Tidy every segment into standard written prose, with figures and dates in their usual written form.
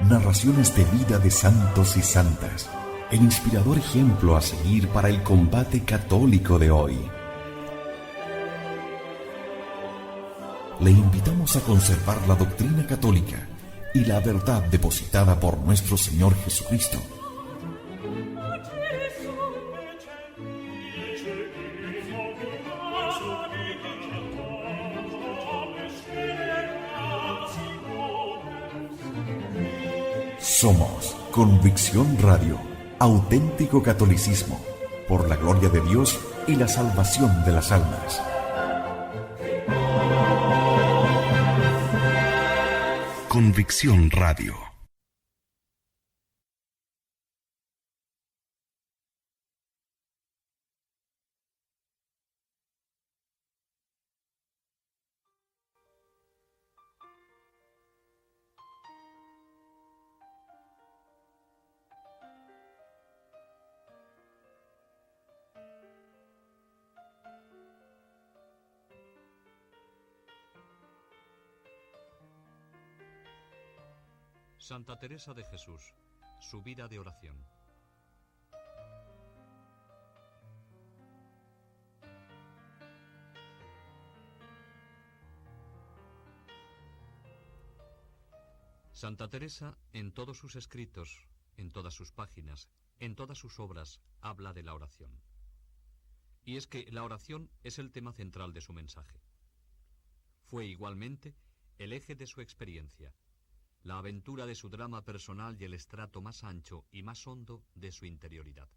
Narraciones de vida de santos y santas, el inspirador ejemplo a seguir para el combate católico de hoy. Le invitamos a conservar la doctrina católica y la verdad depositada por nuestro Señor Jesucristo. Somos Convicción Radio, auténtico catolicismo, por la gloria de Dios y la salvación de las almas. Convicción Radio. Santa Teresa de Jesús, su vida de oración. Santa Teresa, en todos sus escritos, en todas sus páginas, en todas sus obras, habla de la oración. Y es que la oración es el tema central de su mensaje. Fue igualmente el eje de su experiencia, la aventura de su drama personal y el estrato más ancho y más hondo de su interioridad.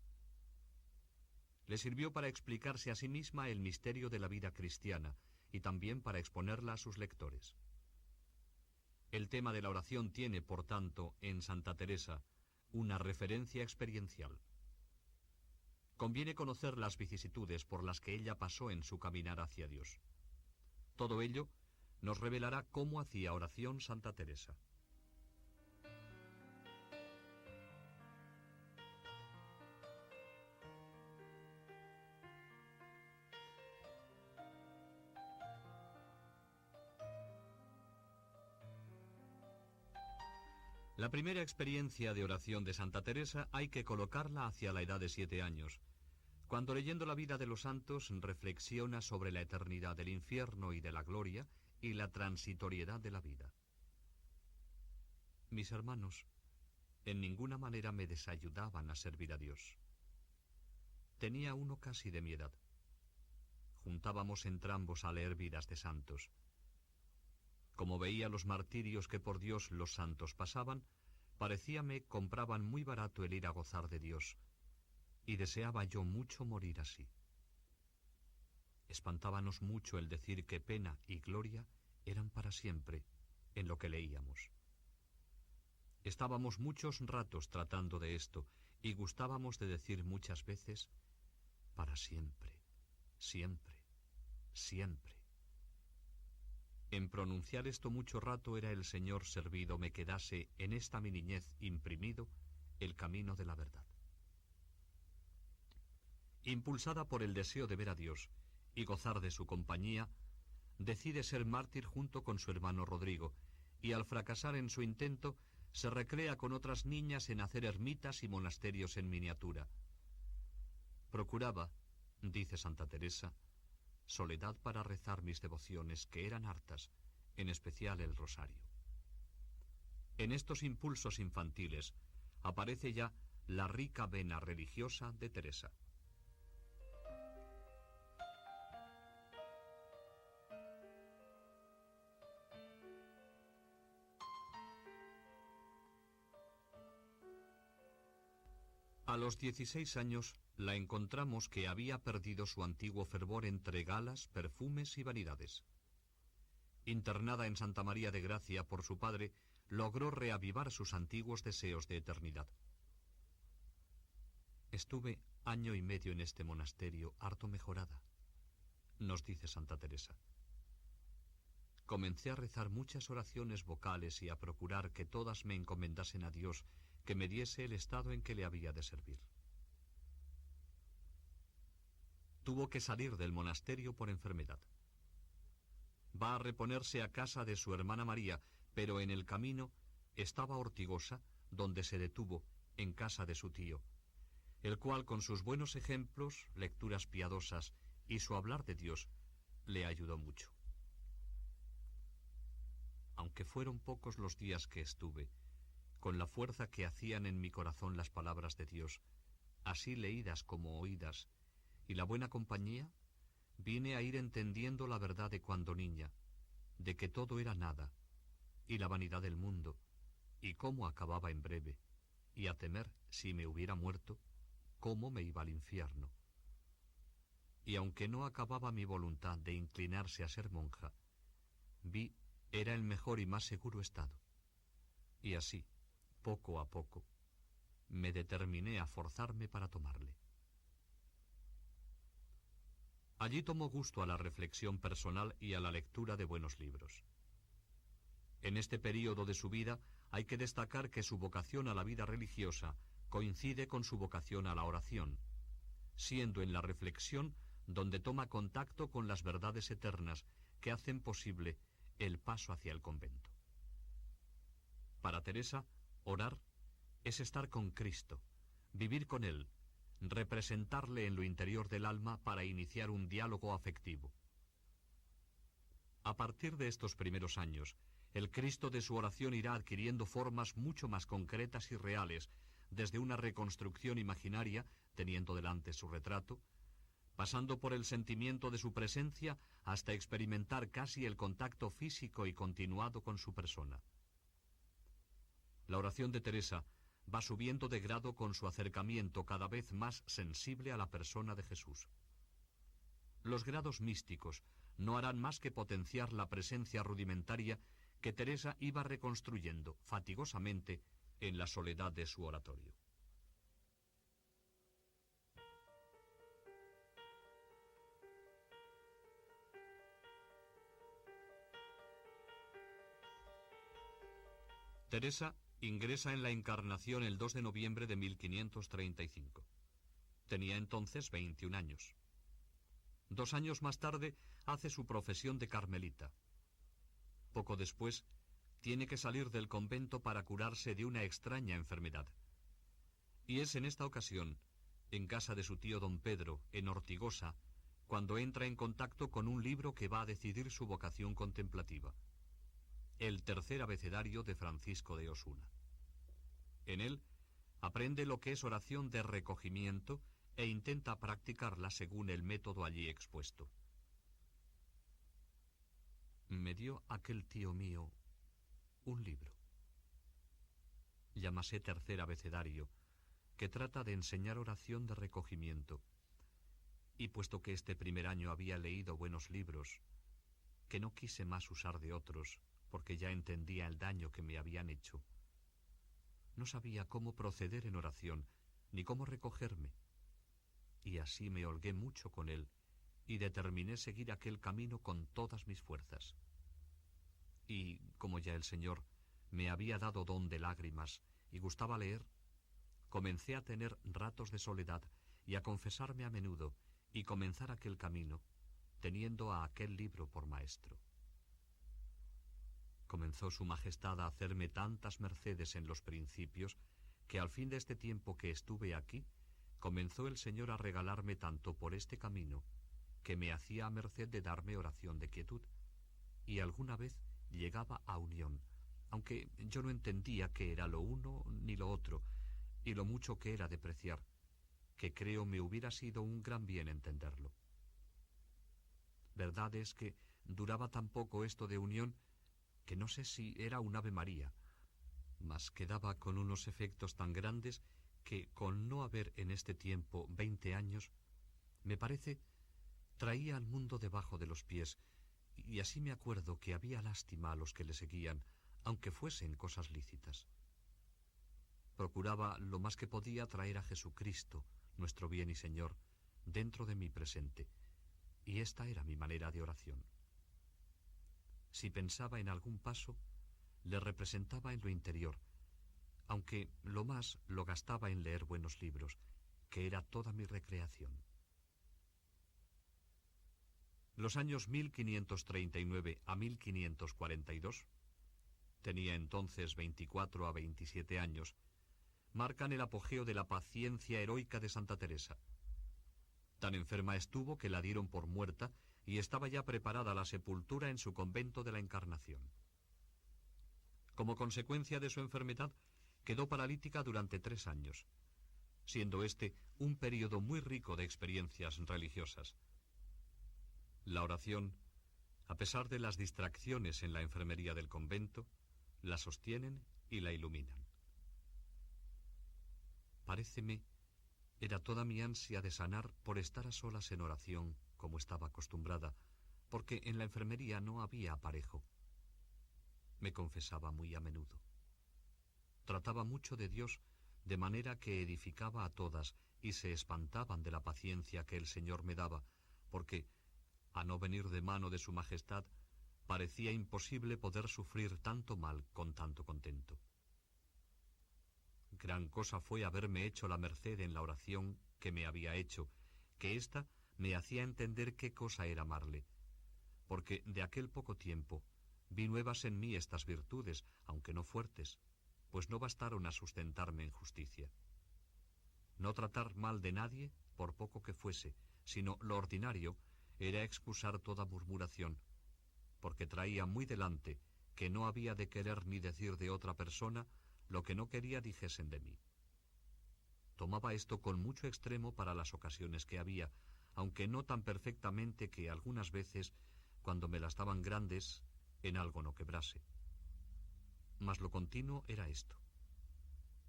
Le sirvió para explicarse a sí misma el misterio de la vida cristiana y también para exponerla a sus lectores. El tema de la oración tiene, por tanto, en Santa Teresa, una referencia experiencial. Conviene conocer las vicisitudes por las que ella pasó en su caminar hacia Dios. Todo ello nos revelará cómo hacía oración Santa Teresa. La primera experiencia de oración de Santa Teresa hay que colocarla hacia la edad de 7 años, cuando leyendo la vida de los santos reflexiona sobre la eternidad del infierno y de la gloria y la transitoriedad de la vida. Mis hermanos en ninguna manera me desayudaban a servir a Dios. Tenía uno casi de mi edad. Juntábamos entrambos a leer vidas de santos. Como veía los martirios que por Dios los santos pasaban, parecíame compraban muy barato el ir a gozar de Dios, y deseaba yo mucho morir así. Espantábanos mucho el decir que pena y gloria eran para siempre, en lo que leíamos. Estábamos muchos ratos tratando de esto, y gustábamos de decir muchas veces, para siempre, siempre, siempre. En pronunciar esto mucho rato era el Señor servido me quedase en esta mi niñez imprimido el camino de la verdad. Impulsada por el deseo de ver a Dios y gozar de su compañía, decide ser mártir junto con su hermano Rodrigo, y al fracasar en su intento, se recrea con otras niñas en hacer ermitas y monasterios en miniatura. Procuraba, dice Santa Teresa, soledad para rezar mis devociones, que eran hartas, en especial el rosario. En estos impulsos infantiles aparece ya la rica vena religiosa de Teresa. A los 16 años la encontramos que había perdido su antiguo fervor entre galas, perfumes y vanidades. Internada en Santa María de Gracia por su padre, logró reavivar sus antiguos deseos de eternidad. Estuve 1 año y medio en este monasterio, harto mejorada, nos dice Santa Teresa. Comencé a rezar muchas oraciones vocales y a procurar que todas me encomendasen a Dios, que me diese el estado en que le había de servir. tuvo que salir del monasterio por enfermedad. Va a reponerse a casa de su hermana María, pero en el camino estaba Ortigosa, donde se detuvo, en casa de su tío, el cual con sus buenos ejemplos, lecturas piadosas y su hablar de Dios, le ayudó mucho. Aunque fueron pocos los días que estuve, con la fuerza que hacían en mi corazón las palabras de Dios, así leídas como oídas, y la buena compañía, vine a ir entendiendo la verdad de cuando niña, de que todo era nada, y la vanidad del mundo, y cómo acababa en breve, y a temer, si me hubiera muerto, cómo me iba al infierno. Y aunque no acababa mi voluntad de inclinarse a ser monja, vi era el mejor y más seguro estado. Y así, poco a poco, me determiné a forzarme para tomarle. Allí tomó gusto a la reflexión personal y a la lectura de buenos libros. En este período de su vida hay que destacar que su vocación a la vida religiosa coincide con su vocación a la oración, siendo en la reflexión donde toma contacto con las verdades eternas que hacen posible el paso hacia el convento. Para Teresa, orar es estar con Cristo, vivir con Él, representarle en lo interior del alma para iniciar un diálogo afectivo. A partir de estos primeros años, el Cristo de su oración irá adquiriendo formas mucho más concretas y reales, desde una reconstrucción imaginaria, teniendo delante su retrato, pasando por el sentimiento de su presencia hasta experimentar casi el contacto físico y continuado con su persona. La oración de Teresa va subiendo de grado con su acercamiento cada vez más sensible a la persona de Jesús. Los grados místicos no harán más que potenciar la presencia rudimentaria que Teresa iba reconstruyendo fatigosamente en la soledad de su oratorio. Teresa ingresa en la Encarnación el 2 de noviembre de 1535. Tenía entonces 21 años. 2 años más tarde hace su profesión de carmelita. Poco después, tiene que salir del convento para curarse de una extraña enfermedad. Y es en esta ocasión, en casa de su tío don Pedro, en Ortigosa, cuando entra en contacto con un libro que va a decidir su vocación contemplativa. El tercer abecedario de Francisco de Osuna. En él aprende lo que es oración de recogimiento e intenta practicarla según el método allí expuesto. Me dio aquel tío mío un libro. Llámase Tercer Abecedario, que trata de enseñar oración de recogimiento. Y puesto que este primer año había leído buenos libros, que no quise más usar de otros, porque ya entendía el daño que me habían hecho, no sabía cómo proceder en oración, ni cómo recogerme. Y así me holgué mucho con él, y determiné seguir aquel camino con todas mis fuerzas. Y, como ya el Señor me había dado don de lágrimas y gustaba leer, comencé a tener ratos de soledad y a confesarme a menudo y comenzar aquel camino, teniendo a aquel libro por maestro. Comenzó su majestad a hacerme tantas mercedes en los principios, que al fin de este tiempo que estuve aquí, comenzó el Señor a regalarme tanto por este camino, que me hacía a merced de darme oración de quietud, y alguna vez llegaba a unión, aunque yo no entendía qué era lo uno ni lo otro, y lo mucho que era de preciar, que creo me hubiera sido un gran bien entenderlo. Verdad es que duraba tan poco esto de unión, que no sé si era un Ave María, mas quedaba con unos efectos tan grandes que, con no haber en este tiempo 20 años, me parece, traía al mundo debajo de los pies, y así me acuerdo que había lástima a los que le seguían, aunque fuesen cosas lícitas. Procuraba lo más que podía traer a Jesucristo, nuestro bien y Señor, dentro de mi presente, y esta era mi manera de oración. Si pensaba en algún paso, le representaba en lo interior, aunque lo más lo gastaba en leer buenos libros, que era toda mi recreación. Los años 1539 a 1542, tenía entonces 24 a 27 años, marcan el apogeo de la paciencia heroica de Santa Teresa. Tan enferma estuvo que la dieron por muerta y estaba ya preparada la sepultura en su convento de la Encarnación. Como consecuencia de su enfermedad, quedó paralítica durante 3 años, siendo este un período muy rico de experiencias religiosas. La oración, a pesar de las distracciones en la enfermería del convento, la sostienen y la iluminan. Paréceme, era toda mi ansia de sanar por estar a solas en oración, como estaba acostumbrada, porque en la enfermería no había aparejo. Me confesaba muy a menudo. Trataba mucho de Dios, de manera que edificaba a todas y se espantaban de la paciencia que el Señor me daba, porque, a no venir de mano de su majestad, parecía imposible poder sufrir tanto mal con tanto contento. Gran cosa fue haberme hecho la merced en la oración que me había hecho, que ésta me hacía entender qué cosa era amarle, porque de aquel poco tiempo vi nuevas en mí estas virtudes, aunque no fuertes, pues no bastaron a sustentarme en justicia. No tratar mal de nadie, por poco que fuese, sino lo ordinario era excusar toda murmuración, porque traía muy delante que no había de querer ni decir de otra persona lo que no quería dijesen de mí. Tomaba esto con mucho extremo para las ocasiones que había, aunque no tan perfectamente que algunas veces, cuando me las daban grandes, en algo no quebrase. Mas lo continuo era esto.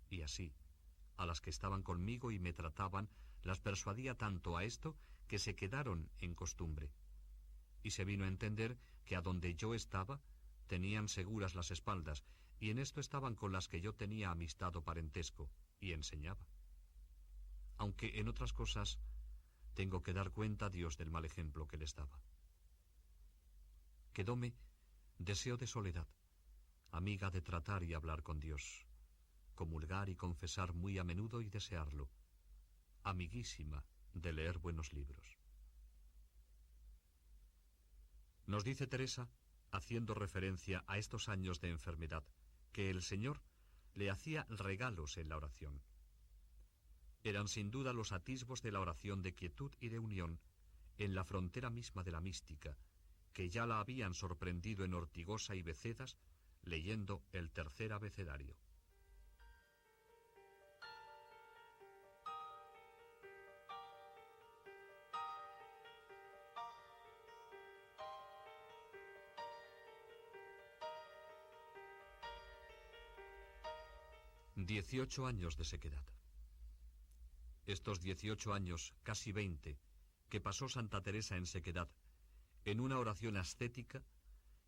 Y así, a las que estaban conmigo y me trataban, las persuadía tanto a esto que se quedaron en costumbre. Y se vino a entender que a donde yo estaba, tenían seguras las espaldas, y en esto estaban con las que yo tenía amistad o parentesco, y enseñaba. Aunque en otras cosas tengo que dar cuenta a Dios del mal ejemplo que les daba. Quedóme deseo de soledad, amiga de tratar y hablar con Dios, comulgar y confesar muy a menudo y desearlo, amiguísima de leer buenos libros. Nos dice Teresa, haciendo referencia a estos años de enfermedad, que el Señor le hacía regalos en la oración. Eran sin duda los atisbos de la oración de quietud y de unión en la frontera misma de la mística, que ya la habían sorprendido en Ortigosa y Becedas leyendo el tercer abecedario. «18 años de sequedad». Estos 18 años, casi 20, que pasó Santa Teresa en sequedad, en una oración ascética,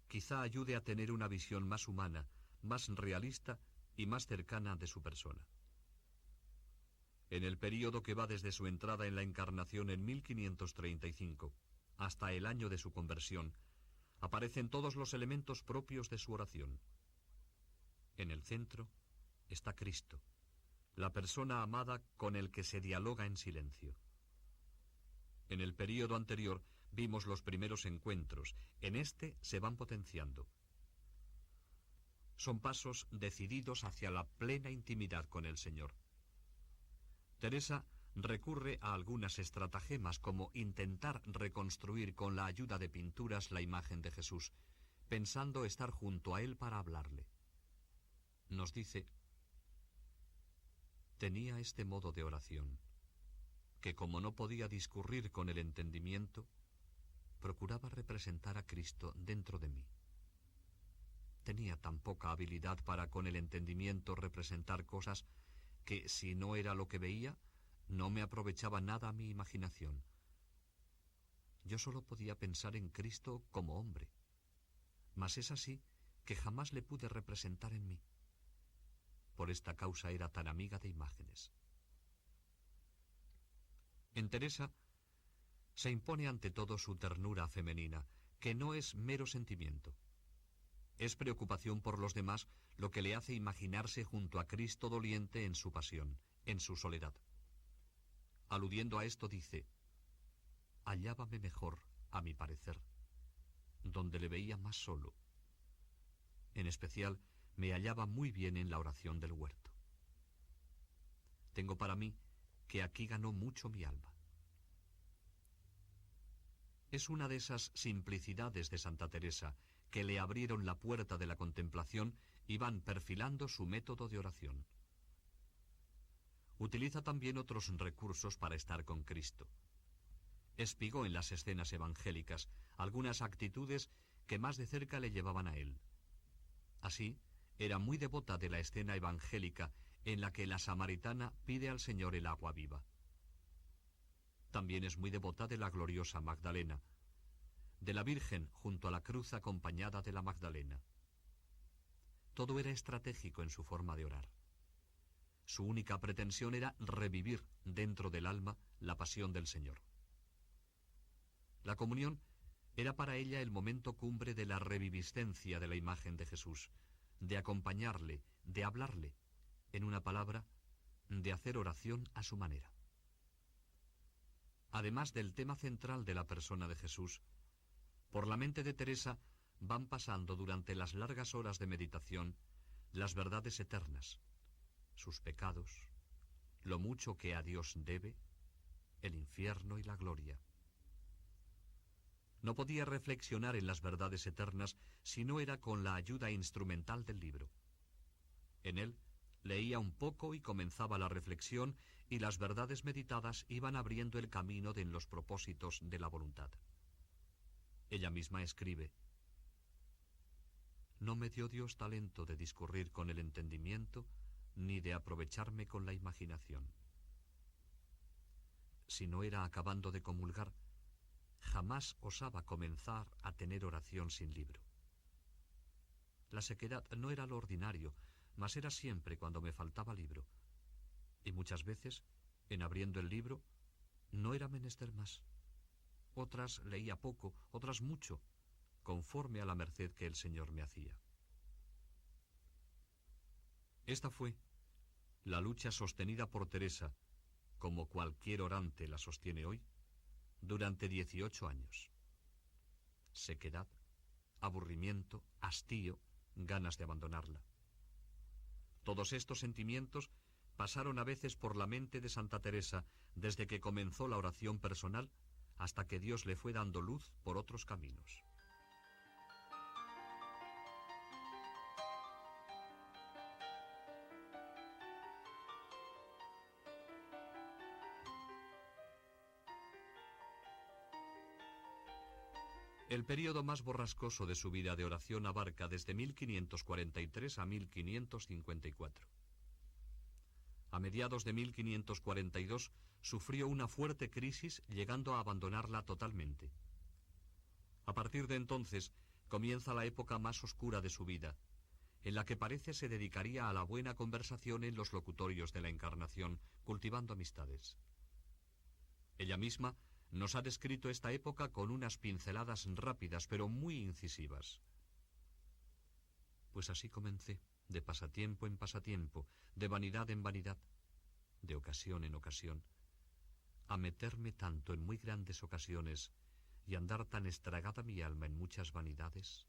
quizá ayude a tener una visión más humana, más realista y más cercana de su persona. En el período que va desde su entrada en la Encarnación en 1535 hasta el año de su conversión, aparecen todos los elementos propios de su oración. En el centro está Cristo, la persona amada con el que se dialoga en silencio. En el período anterior vimos los primeros encuentros, en este se van potenciando. Son pasos decididos hacia la plena intimidad con el Señor. Teresa recurre a algunas estratagemas como intentar reconstruir con la ayuda de pinturas la imagen de Jesús, pensando estar junto a él para hablarle. Nos dice: tenía este modo de oración, que como no podía discurrir con el entendimiento, procuraba representar a Cristo dentro de mí. Tenía tan poca habilidad para con el entendimiento representar cosas que, si no era lo que veía, no me aprovechaba nada a mi imaginación. Yo solo podía pensar en Cristo como hombre, mas es así que jamás le pude representar en mí. Por esta causa era tan amiga de imágenes. En Teresa se impone ante todo su ternura femenina, que no es mero sentimiento. Es preocupación por los demás lo que le hace imaginarse junto a Cristo doliente en su pasión, en su soledad. Aludiendo a esto dice: hallábame mejor a mi parecer, donde le veía más solo. En especial, me hallaba muy bien en la oración del huerto. Tengo para mí que aquí ganó mucho mi alma. Es una de esas simplicidades de Santa Teresa que le abrieron la puerta de la contemplación y van perfilando su método de oración. Utiliza también otros recursos para estar con Cristo. Espigó en las escenas evangélicas algunas actitudes que más de cerca le llevaban a él. Así, era muy devota de la escena evangélica en la que la samaritana pide al Señor el agua viva. También es muy devota de la gloriosa Magdalena, de la Virgen junto a la cruz acompañada de la Magdalena. Todo era estratégico en su forma de orar. Su única pretensión era revivir dentro del alma la pasión del Señor. La comunión era para ella el momento cumbre de la reviviscencia de la imagen de Jesús, de acompañarle, de hablarle, en una palabra, de hacer oración a su manera. Además del tema central de la persona de Jesús, por la mente de Teresa van pasando durante las largas horas de meditación las verdades eternas, sus pecados, lo mucho que a Dios debe, el infierno y la gloria. No podía reflexionar en las verdades eternas si no era con la ayuda instrumental del libro. En él leía un poco y comenzaba la reflexión, y las verdades meditadas iban abriendo el camino en los propósitos de la voluntad. Ella misma escribe: «No me dio Dios talento de discurrir con el entendimiento, ni de aprovecharme con la imaginación. Si no era acabando de comulgar, jamás osaba comenzar a tener oración sin libro. La sequedad no era lo ordinario, mas era siempre cuando me faltaba libro, y muchas veces, en abriendo el libro, no era menester más. Otras leía poco, otras mucho, conforme a la merced que el Señor me hacía». Esta fue la lucha sostenida por Teresa, como cualquier orante la sostiene hoy, durante 18 años. Sequedad, aburrimiento, hastío, ganas de abandonarla. Todos estos sentimientos pasaron a veces por la mente de Santa Teresa desde que comenzó la oración personal hasta que Dios le fue dando luz por otros caminos. El período más borrascoso de su vida de oración abarca desde 1543 a 1554. A mediados de 1542 sufrió una fuerte crisis, llegando a abandonarla totalmente. A partir de entonces comienza la época más oscura de su vida, en la que parece se dedicaría a la buena conversación en los locutorios de la Encarnación, cultivando amistades. Ella misma nos ha descrito esta época con unas pinceladas rápidas, pero muy incisivas. Pues así comencé, de pasatiempo en pasatiempo, de vanidad en vanidad, de ocasión en ocasión, a meterme tanto en muy grandes ocasiones y andar tan estragada mi alma en muchas vanidades,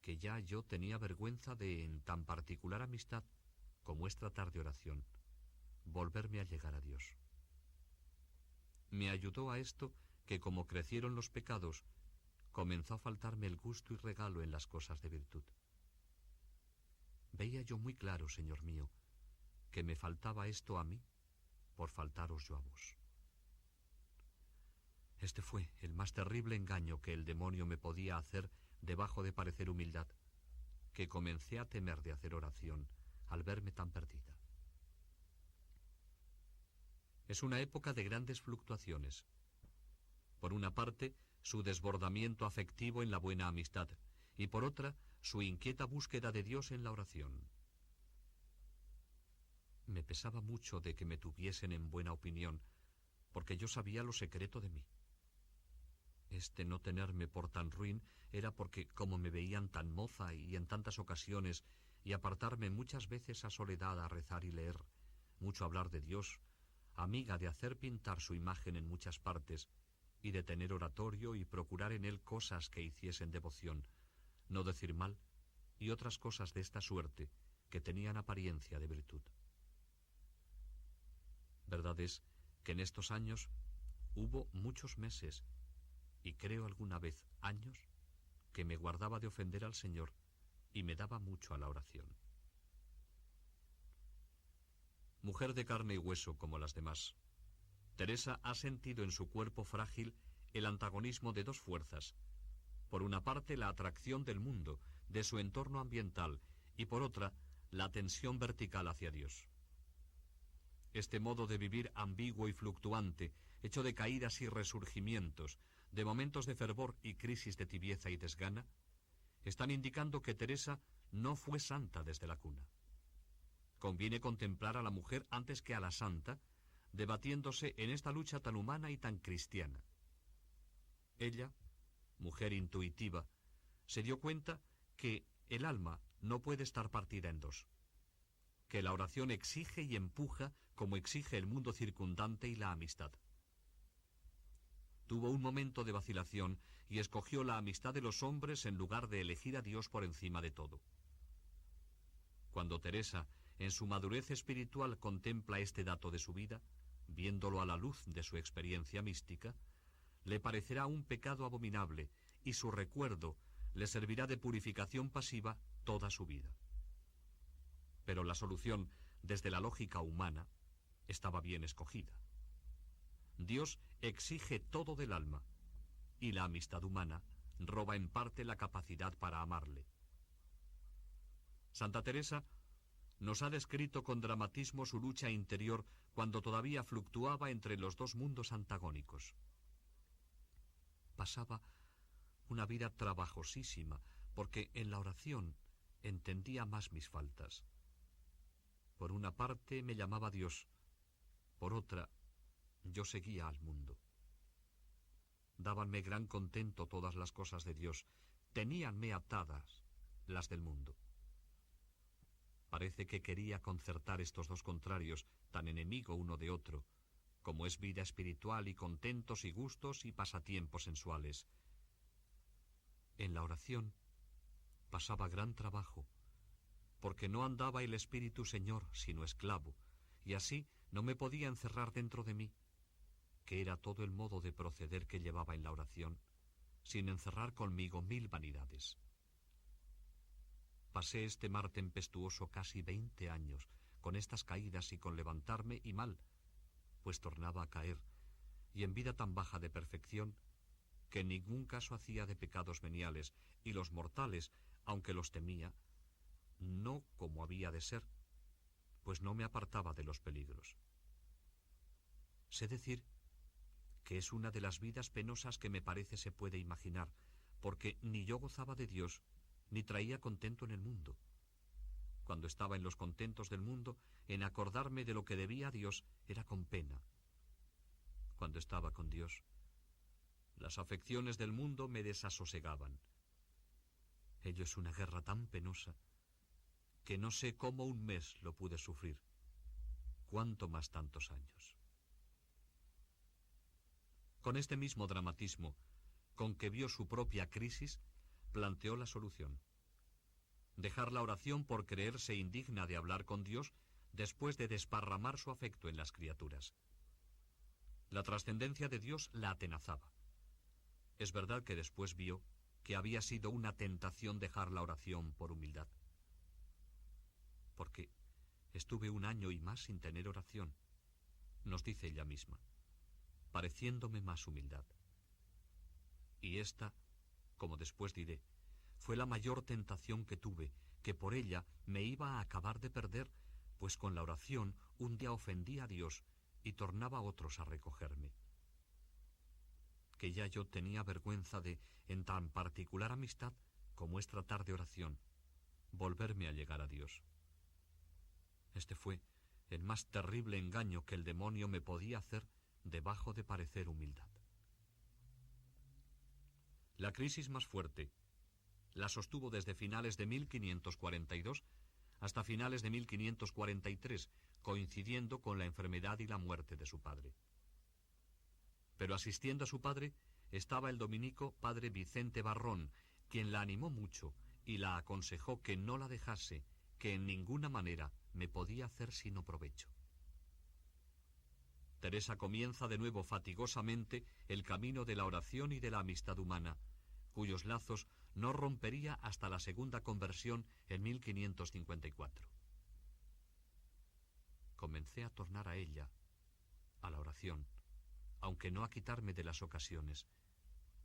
que ya yo tenía vergüenza de, en tan particular amistad como es tratar de oración, volverme a llegar a Dios. Me ayudó a esto que, como crecieron los pecados, comenzó a faltarme el gusto y regalo en las cosas de virtud. Veía yo muy claro, Señor mío, que me faltaba esto a mí por faltaros yo a vos. Este fue el más terrible engaño que el demonio me podía hacer debajo de parecer humildad, que comencé a temer de hacer oración al verme tan perdida. Es una época de grandes fluctuaciones. Por una parte, su desbordamiento afectivo en la buena amistad, y por otra, su inquieta búsqueda de Dios en la oración. Me pesaba mucho de que me tuviesen en buena opinión, porque yo sabía lo secreto de mí. Este no tenerme por tan ruin era porque, como me veían tan moza y en tantas ocasiones, y apartarme muchas veces a soledad a rezar y leer, mucho hablar de Dios, amiga de hacer pintar su imagen en muchas partes, y de tener oratorio y procurar en él cosas que hiciesen devoción, no decir mal, y otras cosas de esta suerte que tenían apariencia de virtud. Verdad es que en estos años hubo muchos meses, y creo alguna vez años, que me guardaba de ofender al Señor y me daba mucho a la oración. Mujer de carne y hueso como las demás, Teresa ha sentido en su cuerpo frágil el antagonismo de dos fuerzas. Por una parte, la atracción del mundo, de su entorno ambiental, y por otra, la tensión vertical hacia Dios. Este modo de vivir ambiguo y fluctuante, hecho de caídas y resurgimientos, de momentos de fervor y crisis de tibieza y desgana, están indicando que Teresa no fue santa desde la cuna. Conviene contemplar a la mujer antes que a la santa, debatiéndose en esta lucha tan humana y tan cristiana. Ella, mujer intuitiva, se dio cuenta que el alma no puede estar partida en dos, que la oración exige y empuja como exige el mundo circundante y la amistad. Tuvo un momento de vacilación y escogió la amistad de los hombres en lugar de elegir a Dios por encima de todo. Cuando Teresa, en su madurez espiritual, contempla este dato de su vida, viéndolo a la luz de su experiencia mística, le parecerá un pecado abominable y su recuerdo le servirá de purificación pasiva toda su vida. Pero la solución, desde la lógica humana, estaba bien escogida. Dios exige todo del alma, y la amistad humana roba en parte la capacidad para amarle. Santa Teresa nos ha descrito con dramatismo su lucha interior cuando todavía fluctuaba entre los dos mundos antagónicos. Pasaba una vida trabajosísima, porque en la oración entendía más mis faltas. Por una parte me llamaba Dios, por otra yo seguía al mundo. Dábanme gran contento todas las cosas de Dios, teníanme atadas las del mundo. Parece que quería concertar estos dos contrarios, tan enemigo uno de otro, como es vida espiritual y contentos y gustos y pasatiempos sensuales. En la oración pasaba gran trabajo, porque no andaba el espíritu señor, sino esclavo, y así no me podía encerrar dentro de mí, que era todo el modo de proceder que llevaba en la oración, sin encerrar conmigo 1000 vanidades. Pasé este mar tempestuoso casi 20 años, con estas caídas y con levantarme y mal, pues tornaba a caer, y en vida tan baja de perfección, que en ningún caso hacía de pecados veniales, y los mortales, aunque los temía, no como había de ser, pues no me apartaba de los peligros. Sé decir que es una de las vidas penosas que me parece se puede imaginar, porque ni yo gozaba de Dios, ni traía contento en el mundo. Cuando estaba en los contentos del mundo, en acordarme de lo que debía a Dios, era con pena. Cuando estaba con Dios, las afecciones del mundo me desasosegaban. Ello es una guerra tan penosa que no sé cómo un mes lo pude sufrir, cuánto más tantos años. Con este mismo dramatismo, con que vio su propia crisis, planteó la solución. Dejar la oración por creerse indigna de hablar con Dios después de desparramar su afecto en las criaturas. La trascendencia de Dios la atenazaba. Es verdad que después vio que había sido una tentación dejar la oración por humildad. Porque estuve 1 año y más sin tener oración, nos dice ella misma, pareciéndome más humildad. Y esta, como después diré, fue la mayor tentación que tuve, que por ella me iba a acabar de perder, pues con la oración un día ofendí a Dios y tornaba a otros a recogerme. Que ya yo tenía vergüenza de, en tan particular amistad como es tratar de oración, volverme a llegar a Dios. Este fue el más terrible engaño que el demonio me podía hacer debajo de parecer humildad. La crisis más fuerte la sostuvo desde finales de 1542 hasta finales de 1543, coincidiendo con la enfermedad y la muerte de su padre. pero asistiendo a su padre estaba el dominico padre Vicente Barrón, quien la animó mucho y la aconsejó que no la dejase, que en ninguna manera me podía hacer sino provecho. Teresa comienza de nuevo fatigosamente el camino de la oración y de la amistad humana, cuyos lazos no rompería hasta la segunda conversión en 1554. Comencé a tornar a ella, a la oración, aunque no a quitarme de las ocasiones,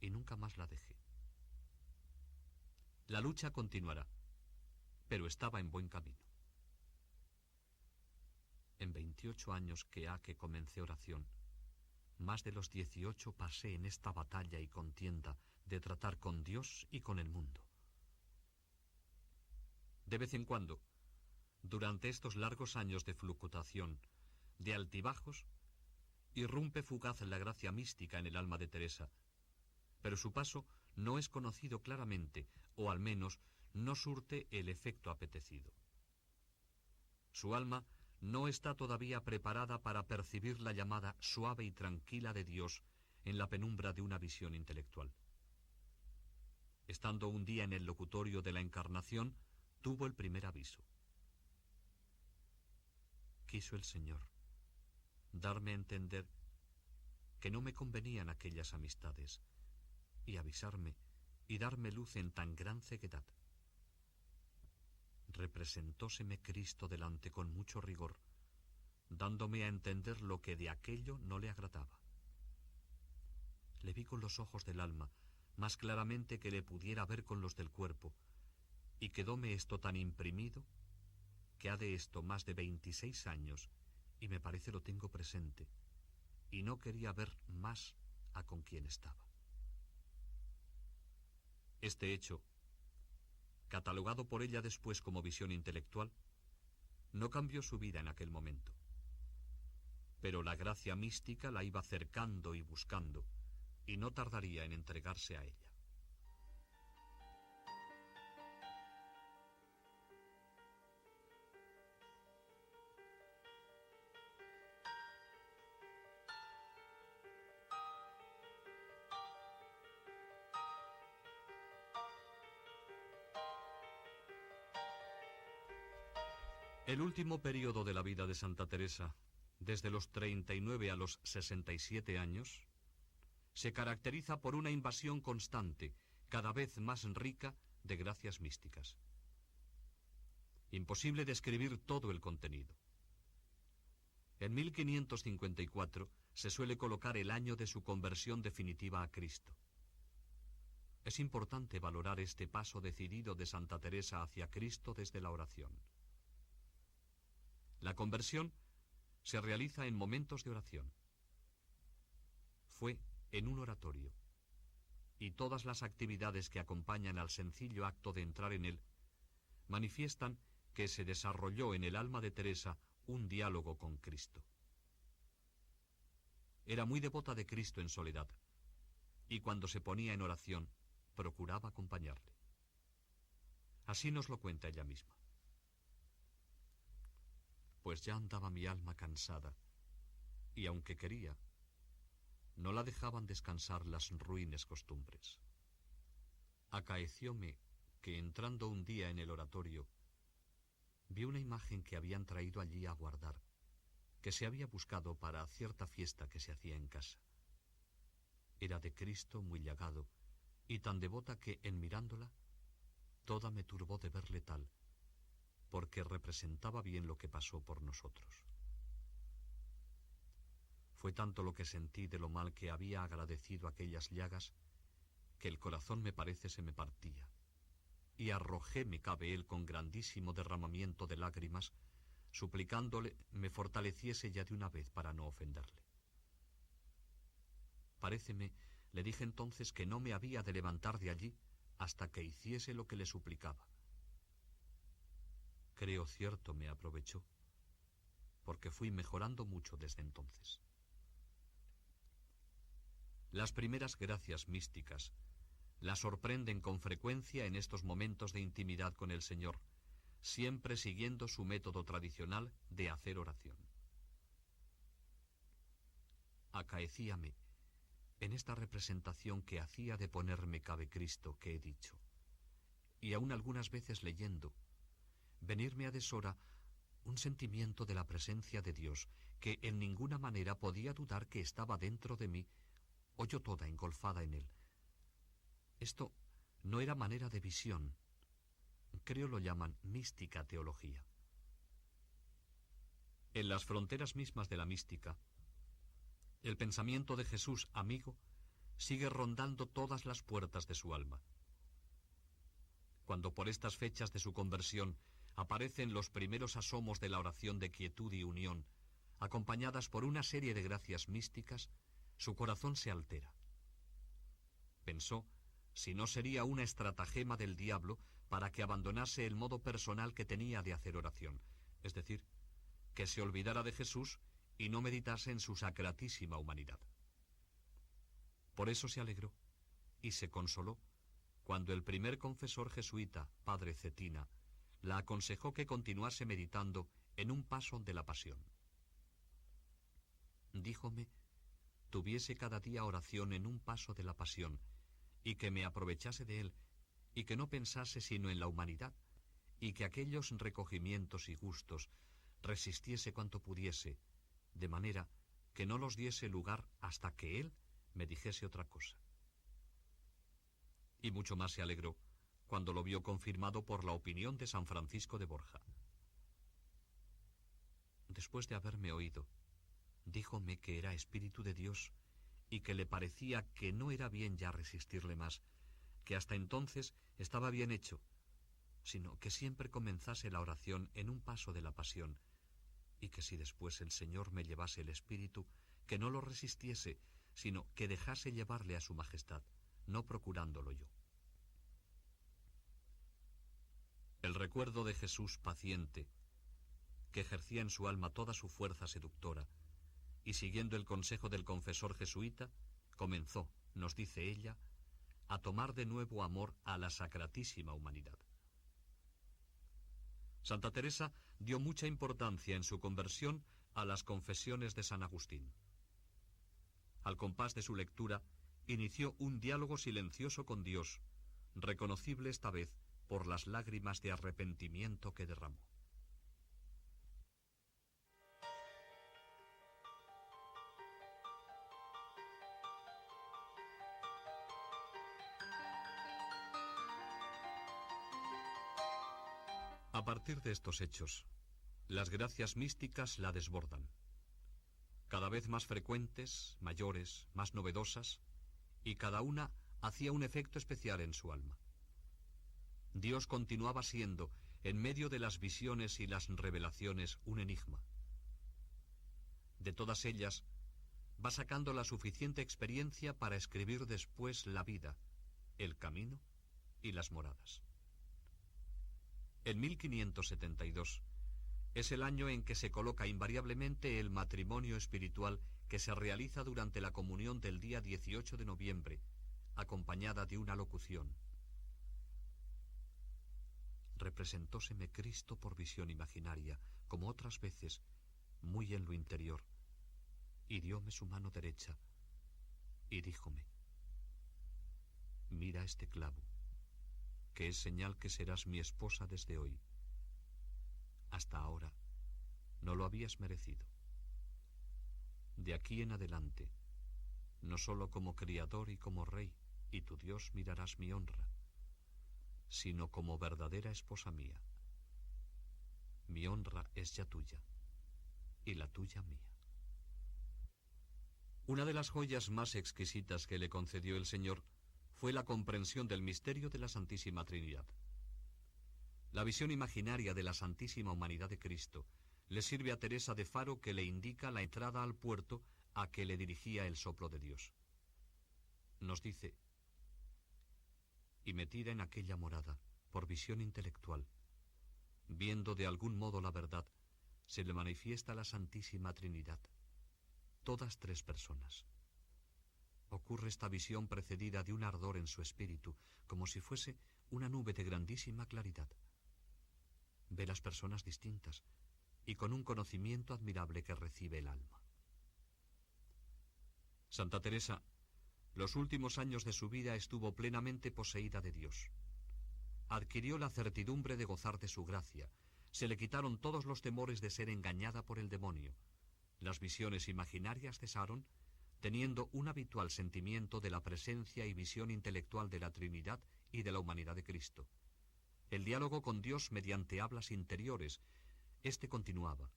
y nunca más la dejé. La lucha continuará, pero estaba en buen camino. En 28 años que ha que comencé oración, más de los 18 pasé en esta batalla y contienda de tratar con Dios y con el mundo. De vez en cuando, durante estos largos años de fluctuación, de altibajos, irrumpe fugaz la gracia mística en el alma de Teresa, pero su paso no es conocido claramente, o al menos no surte el efecto apetecido. Su alma no está todavía preparada para percibir la llamada suave y tranquila de Dios en la penumbra de una visión intelectual. Estando un día en el locutorio de la Encarnación, tuvo el primer aviso. Quiso el Señor darme a entender que no me convenían aquellas amistades, y avisarme y darme luz en tan gran ceguedad. Representóseme Cristo delante con mucho rigor, dándome a entender lo que de aquello no le agradaba. Le vi con los ojos del alma, más claramente que le pudiera ver con los del cuerpo, y quedóme esto tan imprimido, que ha de esto más de 26 años, y me parece lo tengo presente, y no quería ver más a con quien estaba. Este hecho, catalogado por ella después como visión intelectual, no cambió su vida en aquel momento. Pero la gracia mística la iba cercando y buscando, y no tardaría en entregarse a ella. El último periodo de la vida de Santa Teresa, desde los 39 a los 67 años, se caracteriza por una invasión constante, cada vez más rica, de gracias místicas. Imposible describir todo el contenido. En 1554 se suele colocar el año de su conversión definitiva a Cristo. Es importante valorar este paso decidido de Santa Teresa hacia Cristo desde la oración. La conversión se realiza en momentos de oración. Fue en un oratorio, y todas las actividades que acompañan al sencillo acto de entrar en él manifiestan que se desarrolló en el alma de Teresa un diálogo con Cristo. Era muy devota de Cristo en soledad, y cuando se ponía en oración, procuraba acompañarle. Así nos lo cuenta ella misma. Pues ya andaba mi alma cansada, y aunque quería, no la dejaban descansar las ruines costumbres. Acaecióme que entrando un día en el oratorio, vi una imagen que habían traído allí a guardar, que se había buscado para cierta fiesta que se hacía en casa. Era de Cristo muy llagado, y tan devota que, en mirándola, toda me turbó de verle tal, porque representaba bien lo que pasó por nosotros. Fue tanto lo que sentí de lo mal que había agradecido aquellas llagas, que el corazón me parece se me partía, y arrojóme cabe él con grandísimo derramamiento de lágrimas, suplicándole me fortaleciese ya de una vez para no ofenderle. Paréceme, le dije entonces que no me había de levantar de allí hasta que hiciese lo que le suplicaba. Creo cierto me aprovechó, porque fui mejorando mucho desde entonces. Las primeras gracias místicas la sorprenden con frecuencia en estos momentos de intimidad con el Señor, siempre siguiendo su método tradicional de hacer oración. Acaecíame en esta representación que hacía de ponerme cabe Cristo que he dicho, y aún algunas veces leyendo, venirme a deshora un sentimiento de la presencia de Dios que en ninguna manera podía dudar que estaba dentro de mí o yo toda engolfada en él. Esto no era manera de visión, creo lo llaman mística teología. En las fronteras mismas de la mística, el pensamiento de Jesús amigo sigue rondando todas las puertas de su alma. Cuando por estas fechas de su conversión aparecen los primeros asomos de la oración de quietud y unión, acompañadas por una serie de gracias místicas, su corazón se altera. Pensó si no sería una estratagema del diablo para que abandonase el modo personal que tenía de hacer oración, es decir, que se olvidara de Jesús y no meditase en su sacratísima humanidad. Por eso se alegró y se consoló cuando el primer confesor jesuita, padre Cetina, la aconsejó que continuase meditando en un paso de la pasión. Díjome, tuviese cada día oración en un paso de la pasión, y que me aprovechase de él, y que no pensase sino en la humanidad, y que aquellos recogimientos y gustos resistiese cuanto pudiese, de manera que no los diese lugar hasta que él me dijese otra cosa. Y mucho más se alegró cuando lo vio confirmado por la opinión de San Francisco de Borja. Después de haberme oído, díjome que era Espíritu de Dios y que le parecía que no era bien ya resistirle más, que hasta entonces estaba bien hecho, sino que siempre comenzase la oración en un paso de la pasión, y que si después el Señor me llevase el Espíritu, que no lo resistiese, sino que dejase llevarle a su majestad, no procurándolo yo. El recuerdo de Jesús paciente, que ejercía en su alma toda su fuerza seductora, y siguiendo el consejo del confesor jesuita, comenzó, nos dice ella, a tomar de nuevo amor a la sacratísima humanidad. Santa Teresa dio mucha importancia en su conversión a las confesiones de San Agustín. Al compás de su lectura, inició un diálogo silencioso con Dios, reconocible esta vez por las lágrimas de arrepentimiento que derramó. A partir de estos hechos, las gracias místicas la desbordan, cada vez más frecuentes, mayores, más novedosas, y cada una hacía un efecto especial en su alma. Dios continuaba siendo, en medio de las visiones y las revelaciones, un enigma. De todas ellas, va sacando la suficiente experiencia para escribir después la vida, el camino y las moradas. En 1572 es el año en que se coloca invariablemente el matrimonio espiritual que se realiza durante la comunión del día 18 de noviembre, acompañada de una locución. Representóseme Cristo por visión imaginaria, como otras veces, muy en lo interior, y dióme su mano derecha, y díjome, mira este clavo, que es señal que serás mi esposa desde hoy. Hasta ahora no lo habías merecido. De aquí en adelante, no solo como criador y como rey, y tu Dios mirarás mi honra, sino como verdadera esposa mía. Mi honra es ya tuya, y la tuya mía. Una de las joyas más exquisitas que le concedió el Señor fue la comprensión del misterio de la Santísima Trinidad. La visión imaginaria de la Santísima Humanidad de Cristo le sirve a Teresa de faro que le indica la entrada al puerto a que le dirigía el soplo de Dios. Nos dice, y metida en aquella morada, por visión intelectual, viendo de algún modo la verdad, se le manifiesta la Santísima Trinidad, todas tres personas. Ocurre esta visión precedida de un ardor en su espíritu, como si fuese una nube de grandísima claridad. Ve las personas distintas y con un conocimiento admirable que recibe el alma. Santa Teresa Los últimos años de su vida estuvo plenamente poseída de Dios. Adquirió la certidumbre de gozar de su gracia. Se le quitaron todos los temores de ser engañada por el demonio. Las visiones imaginarias cesaron, teniendo un habitual sentimiento de la presencia y visión intelectual de la Trinidad y de la humanidad de Cristo. El diálogo con Dios mediante hablas interiores, este continuaba.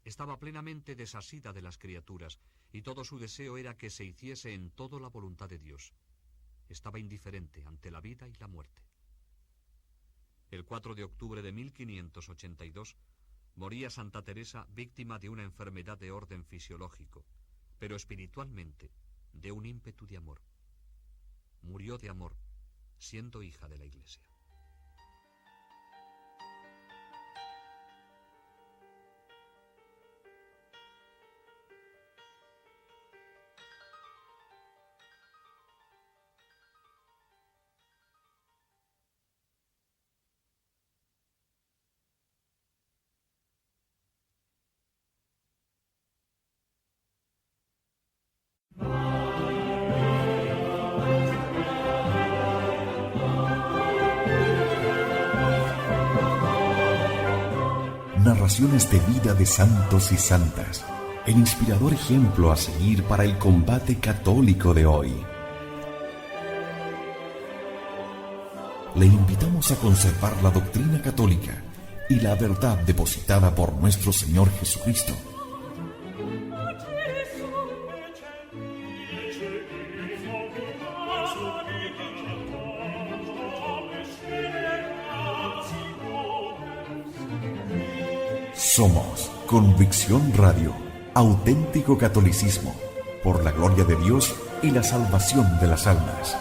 Estaba plenamente desasida de las criaturas, y todo su deseo era que se hiciese en todo la voluntad de Dios. Estaba indiferente ante la vida y la muerte. El 4 de octubre de 1582 moría Santa Teresa víctima de una enfermedad de orden fisiológico, pero espiritualmente de un ímpetu de amor. Murió de amor, siendo hija de la Iglesia. Narraciones de vida de santos y santas, el inspirador ejemplo a seguir para el combate católico de hoy. Le invitamos a conservar la doctrina católica y la verdad depositada por nuestro Señor Jesucristo. Somos Convicción Radio, auténtico catolicismo, por la gloria de Dios y la salvación de las almas.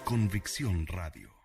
Convicción Radio.